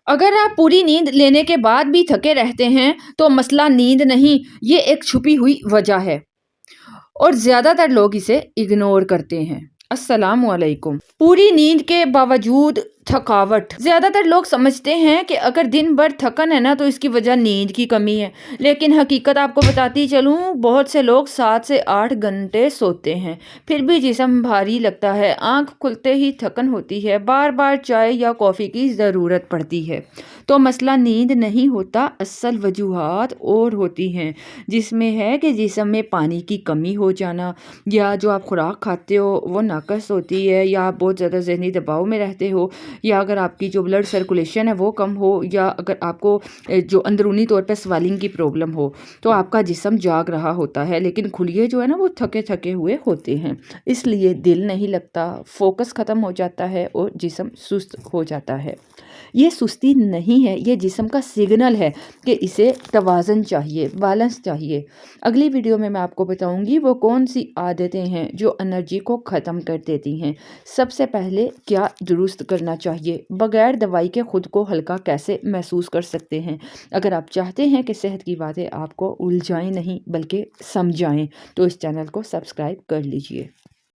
अगर आप पूरी नींद लेने के बाद भी थके रहते हैं तो मसला नींद नहीं, ये एक छुपी हुई वजह है और ज़्यादातर लोग इसे इग्नोर करते हैं। अस्सलाम वालेकुम। पूरी नींद के बावजूद थकावट। ज़्यादातर लोग समझते हैं कि अगर दिन भर थकन है ना तो इसकी वजह नींद की कमी है, लेकिन हकीकत आपको बताती चलूँ, बहुत से लोग 7 से 8 घंटे सोते हैं, फिर भी जिस्म भारी लगता है, आँख खुलते ही थकन होती है, बार बार चाय या कॉफ़ी की ज़रूरत पड़ती है। तो मसला नींद नहीं होता, असल वजूहात और होती हैं, जिसमें है कि जिस्म में पानी की कमी हो जाना, या जो आप खुराक खाते हो वो नाकस होती है, या आप बहुत ज़्यादा ज़हनी दबाव में रहते हो, या अगर आपकी जो ब्लड सर्कुलेशन है वो कम हो, या अगर आपको जो अंदरूनी तौर पे स्वेलिंग की प्रॉब्लम हो, तो आपका जिस्म जाग रहा होता है लेकिन खुलिए जो है ना वो थके थके हुए होते हैं। इसलिए दिल नहीं लगता, फोकस ख़त्म हो जाता है और जिस्म सुस्त हो जाता है। ये सुस्ती नहीं है, ये जिस्म का सिग्नल है कि इसे तवाज़न चाहिए, बैलेंस चाहिए। अगली वीडियो में मैं आपको बताऊंगी वो कौन सी आदतें हैं जो एनर्जी को ख़त्म कर देती हैं। सबसे पहले क्या दुरुस्त करना चाहिए, बगैर दवाई के खुद को हल्का कैसे महसूस कर सकते हैं। अगर आप चाहते हैं कि सेहत की बातें आपको उलझाएं नहीं बल्कि समझाएं, तो इस चैनल को सब्सक्राइब कर लीजिए।